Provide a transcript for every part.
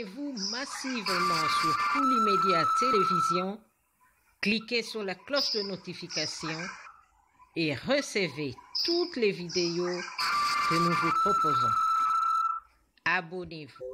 Abonnez-vous massivement sur Poulimédia Télévision, cliquez sur la cloche de notification et recevez toutes les vidéos que nous vous proposons. Abonnez-vous.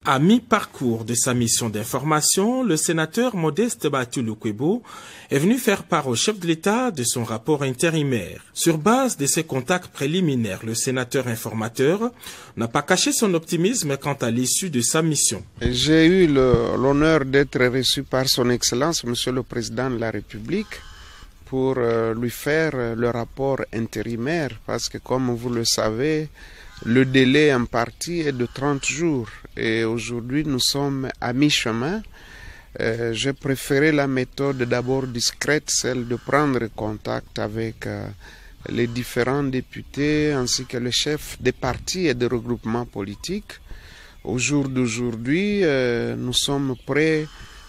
À mi-parcours de sa mission d'information, le sénateur Modeste Batou Lukwebo est venu faire part au chef de l'État de son rapport intérimaire. Sur base de ses contacts préliminaires, le sénateur informateur n'a pas caché son optimisme quant à l'issue de sa mission. J'ai eu l'honneur d'être reçu par son Excellence, Monsieur le Président de la République, pour lui faire le rapport intérimaire, parce que comme vous le savez, le délai imparti est de 30 jours et aujourd'hui nous sommes à mi-chemin. J'ai préféré la méthode d'abord discrète, celle de prendre contact avec les différents députés ainsi que les chefs des partis et des regroupements politiques. Au jour d'aujourd'hui, nous sommes prêts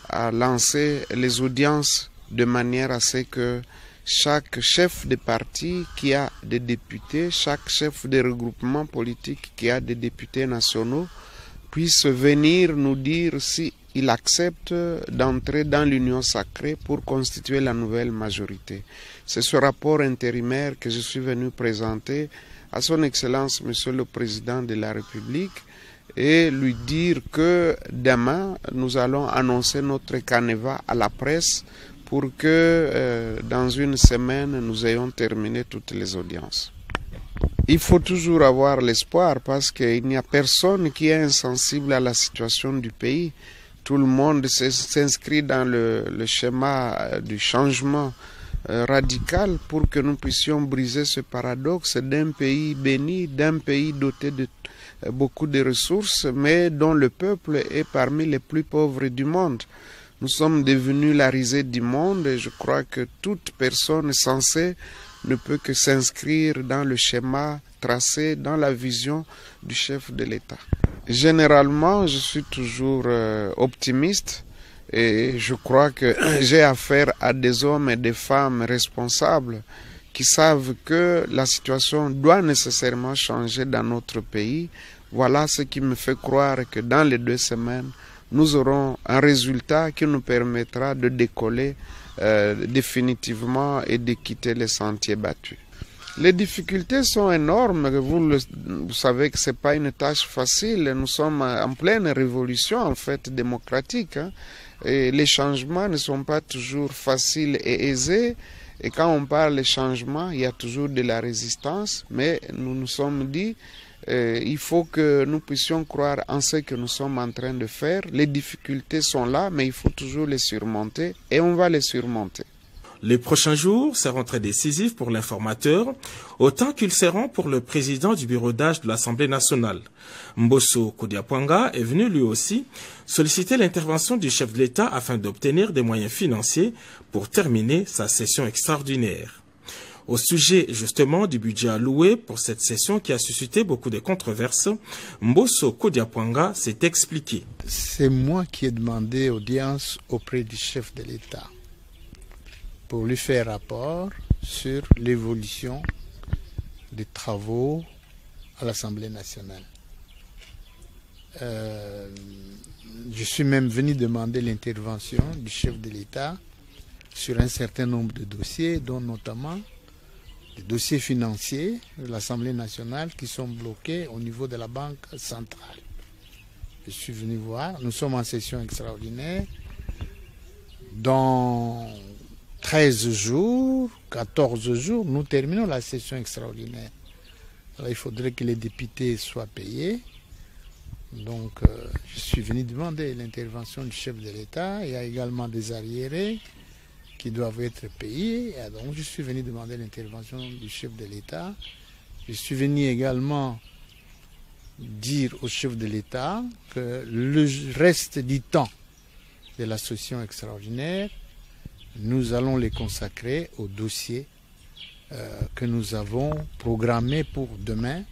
à lancer les audiences de manière à ce que chaque chef de parti qui a des députés, chaque chef de regroupement politique qui a des députés nationaux puisse venir nous dire s'il accepte d'entrer dans l'union sacrée pour constituer la nouvelle majorité. C'est ce rapport intérimaire que je suis venu présenter à son Excellence Monsieur le Président de la République et lui dire que demain nous allons annoncer notre canevas à la presse pour que dans une semaine, nous ayons terminé toutes les audiences. Il faut toujours avoir l'espoir parce qu'il n'y a personne qui est insensible à la situation du pays. Tout le monde s'inscrit dans le schéma du changement radical pour que nous puissions briser ce paradoxe d'un pays béni, d'un pays doté de beaucoup de ressources, mais dont le peuple est parmi les plus pauvres du monde. Nous sommes devenus la risée du monde et je crois que toute personne sensée ne peut que s'inscrire dans le schéma tracé, dans la vision du chef de l'État. Généralement, je suis toujours optimiste et je crois que j'ai affaire à des hommes et des femmes responsables qui savent que la situation doit nécessairement changer dans notre pays. Voilà ce qui me fait croire que dans les 2 semaines, nous aurons un résultat qui nous permettra de décoller définitivement et de quitter les sentiers battus. Les difficultés sont énormes, vous savez que ce n'est pas une tâche facile, nous sommes en pleine révolution en fait démocratique, hein, et les changements ne sont pas toujours faciles et aisés, et quand on parle de changements, il y a toujours de la résistance, mais nous nous sommes dit il faut que nous puissions croire en ce que nous sommes en train de faire. Les difficultés sont là, mais il faut toujours les surmonter et on va les surmonter. Les prochains jours seront très décisifs pour l'informateur, autant qu'ils seront pour le président du bureau d'âge de l'Assemblée nationale. Mbosso Kodiapwanga est venu lui aussi solliciter l'intervention du chef de l'État afin d'obtenir des moyens financiers pour terminer sa session extraordinaire. Au sujet justement du budget alloué pour cette session qui a suscité beaucoup de controverses, Mbosso Kodiapwanga s'est expliqué. C'est moi qui ai demandé audience auprès du chef de l'État pour lui faire rapport sur l'évolution des travaux à l'Assemblée nationale. Je suis même venu demander l'intervention du chef de l'État sur un certain nombre de dossiers, dont notamment des dossiers financiers de l'Assemblée nationale qui sont bloqués au niveau de la Banque centrale. Je suis venu voir, nous sommes en session extraordinaire. Dans 13 jours, 14 jours, nous terminons la session extraordinaire. Alors, il faudrait que les députés soient payés. Donc, je suis venu demander l'intervention du chef de l'État. Il y a également des arriérés qui doivent être payés. Et donc, je suis venu demander l'intervention du chef de l'État. Je suis venu également dire au chef de l'État que le reste du temps de la session extraordinaire, nous allons les consacrer aux dossiers que nous avons programmés pour demain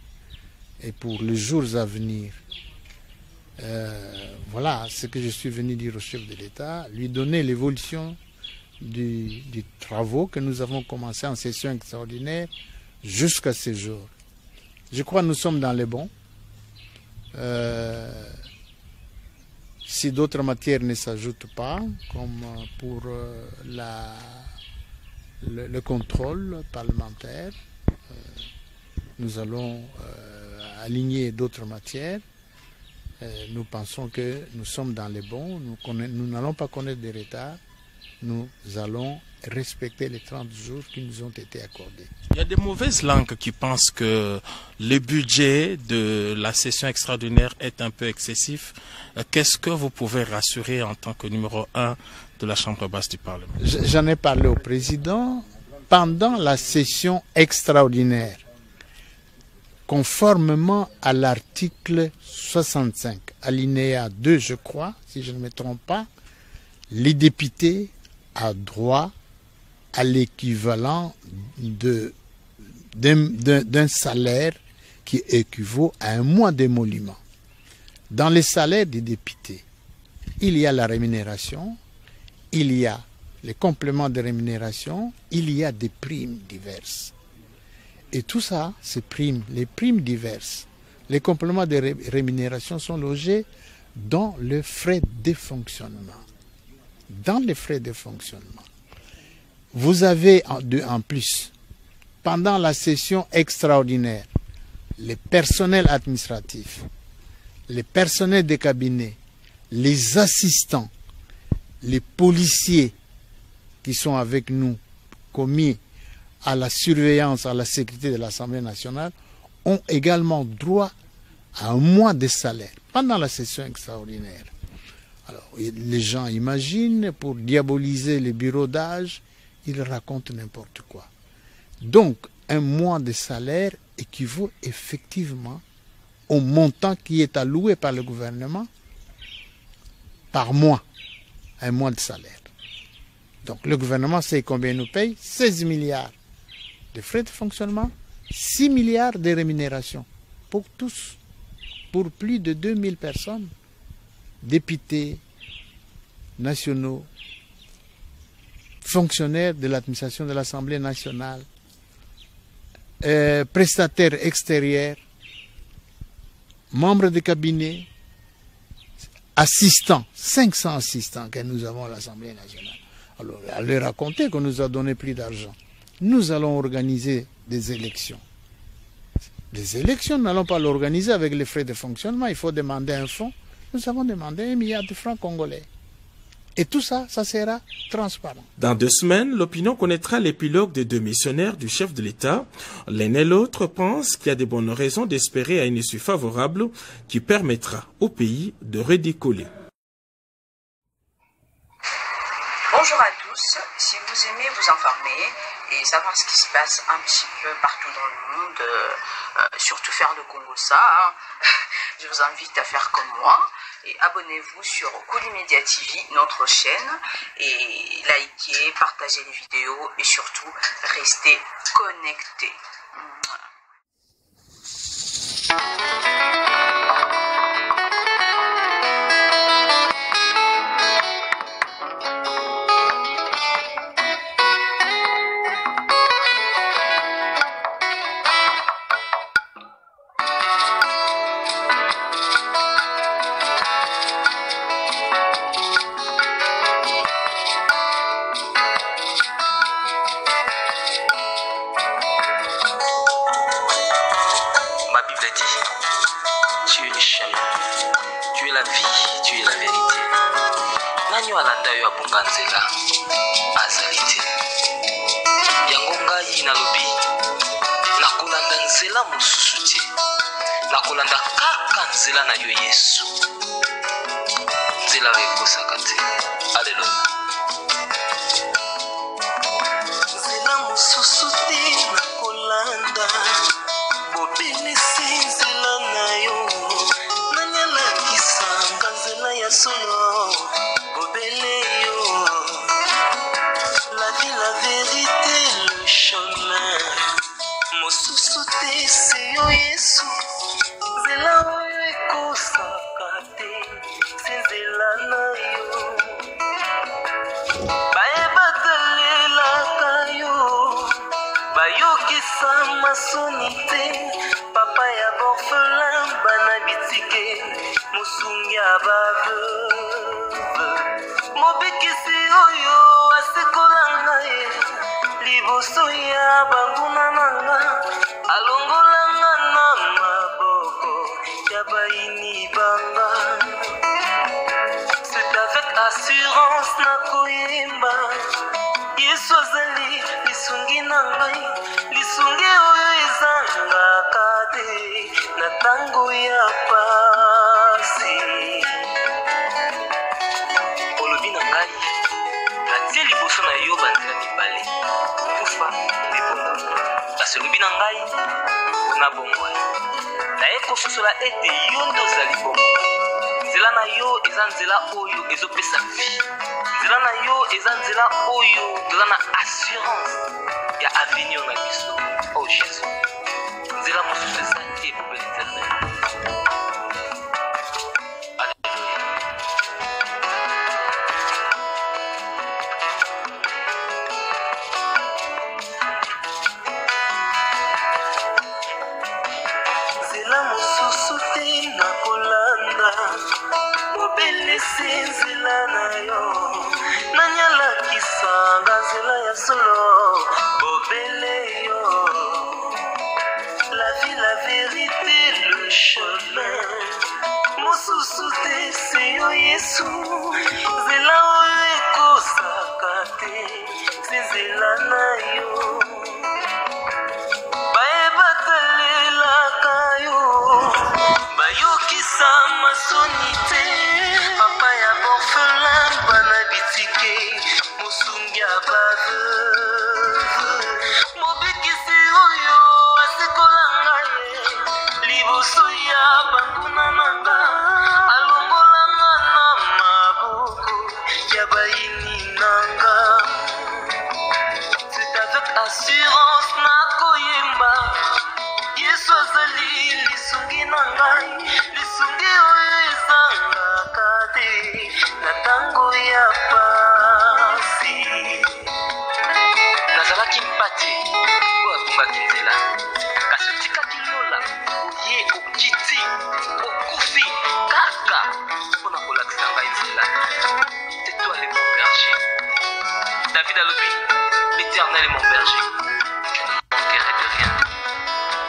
et pour les jours à venir. Voilà ce que je suis venu dire au chef de l'État, lui donner l'évolution du travaux que nous avons commencé en session extraordinaire jusqu'à ce jour. Je crois que nous sommes dans les bons. Si d'autres matières ne s'ajoutent pas, comme pour le contrôle parlementaire, nous allons aligner d'autres matières. Nous pensons que nous sommes dans les bons, nous n'allons pas connaître de retard, nous allons respecter les 30 jours qui nous ont été accordés. Il y a des mauvaises langues qui pensent que le budget de la session extraordinaire est un peu excessif. Qu'est-ce que vous pouvez rassurer en tant que numéro 1 de la Chambre basse du Parlement? J'en ai parlé au président. Pendant la session extraordinaire, conformément à l'article 65, alinéa 2, je crois, si je ne me trompe pas, les députés ont droit à l'équivalent d'un salaire qui équivaut à un mois d'émolument. Dans les salaires des députés, il y a la rémunération, il y a les compléments de rémunération, il y a des primes diverses. Et tout ça, les primes diverses, les compléments de rémunération sont logés dans le frais de fonctionnement. Dans les frais de fonctionnement. Vous avez en plus, pendant la session extraordinaire, les personnels administratifs, les personnels des cabinets, les assistants, les policiers qui sont avec nous, commis à la surveillance, à la sécurité de l'Assemblée nationale, ont également droit à un mois de salaire pendant la session extraordinaire. Alors, les gens imaginent, pour diaboliser les bureaux d'âge, ils racontent n'importe quoi. Donc, un mois de salaire équivaut effectivement au montant qui est alloué par le gouvernement par mois, un mois de salaire. Donc, le gouvernement sait combien il nous paye? 16 milliards de frais de fonctionnement, 6 milliards de rémunération pour tous, pour plus de 2000 personnes, députés nationaux, fonctionnaires de l'administration de l'Assemblée nationale, prestataires extérieurs, membres de cabinet, assistants, 500 assistants que nous avons à l'Assemblée nationale. Alors, à leur raconter qu'on nous a donné plus d'argent. Nous allons organiser des élections. Les élections, nous n'allons pas l'organiser avec les frais de fonctionnement. Il faut demander un fonds. Nous avons demandé 1 milliard de francs congolais. Et tout ça, ça sera transparent. Dans 2 semaines, l'opinion connaîtra l'épilogue des 2 missionnaires du chef de l'État. L'un et l'autre pensent qu'il y a de bonnes raisons d'espérer à une issue favorable qui permettra au pays de redécoller. Bonjour à tous. Si vous aimez vous informer et savoir ce qui se passe un petit peu partout dans le monde, surtout faire le Congo ça, je vous invite à faire comme moi. Et abonnez-vous sur Koulimedia TV, notre chaîne, et likez, partagez les vidéos et surtout restez connectés. Tu es le chemin, tu es la vie, tu es la vérité. Nani walanda yo abunga nzela azalite. Yango ngai nalobi nakolanda nzela mosusu te. Nakolanda kaka nzela na yo Yesu. Nzela ekosaka te. Alleluya. Nzela mosusu te nakolanda. Bobelisi nzela na yo. Nani alakisanga nzela ya solo. Bobele yo. La vie, la vérité, le chemin. Mosusu te se yo Yesu. Nzela oyo ekosaka te. Se nzela na yo. bayokisa masoni te papa ya borfelin bana bitike mosungi ya baveuve mobikisi oyo asikola ngai liboso ya banguna na nga alongolanga na maboko ya baini banga. C'est avec assurance nakoyemba Yesu azali lisungi na ngai lisungi oyo ezangaka te na ntango ya pasi. Olobi na ngai natie liboso na yo banzela mibale kufa mibongo kasi olobi na ngai mpona bongo naye kososola ete yo nde ozali bongo. Nzela na yo eza nzela oyo ezopesa vi, nzela na yo eza nzela oyo toza na assurance ya avenir na biso. Oh Jésus, nzela mosusu eza te pour l'éternel. Alléluia. Nzela mosusu te na kolanda obelisi nzela na yo nanyalakisanga nzela ya solo bobele yo. La vie, la vérité, le chemin mosusu te se yo Yesu nzela oyo ekosaka te se nzela na yo bayebatalelaka yo bayokisa masoni te papa ya borfelin bana bitike mosungi ya baveuve mobikisi oyo asikola ngai liboso ya banguna na nga alongolanga na maboko ya baini na nga. C'est avec assurance nakoyemba Yesu azali lisungi na ngai lisungi oyo ezangaka te na ntango ya pasi. Nazalaki mpate oyo atungaki nzela kasi otikaki lola ye okiti okufi kaka mpona kolakisa ngai nzela. C'est toi le mon berger. David alobi l'Éternel est mon berger, je ne manquerai de rien.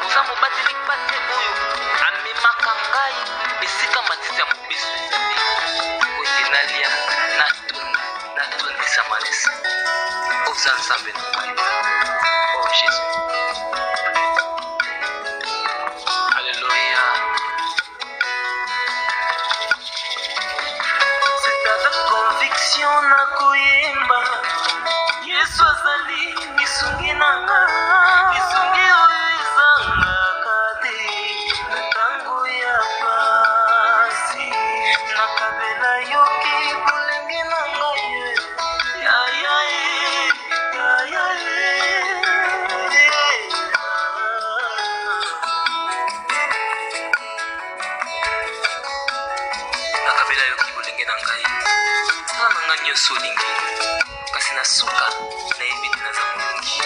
Oza mobateli pate oyo amemaka ngai esika matiti ya mobeso ezali oye nalia natondisa malesa. Oza nzambe na ngai. Oh Jésus, alléluia. C'est avec conviction nakoyemba Yesu azali lisungi na nga lisungi oyo ezangaka te na ntango ya pasi. Nakabela yoki bolenge na ngai nakabela yoki bolenge na ngai tala na ngai nyonso olingi kasi na suka nayebi te naza molongi.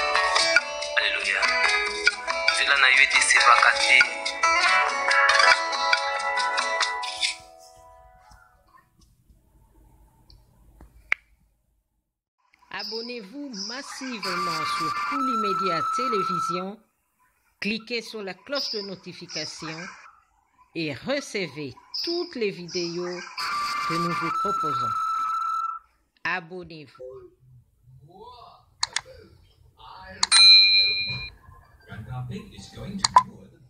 Alléluia. Nzela na yo etesebaka te. Abonnez-vous massivement sur Poulimédia Télévision, cliquez sur la cloche de notification et recevez toutes les vidéos que nous vous proposons. Abonnez-vous. Grandpa Pig is going to be more than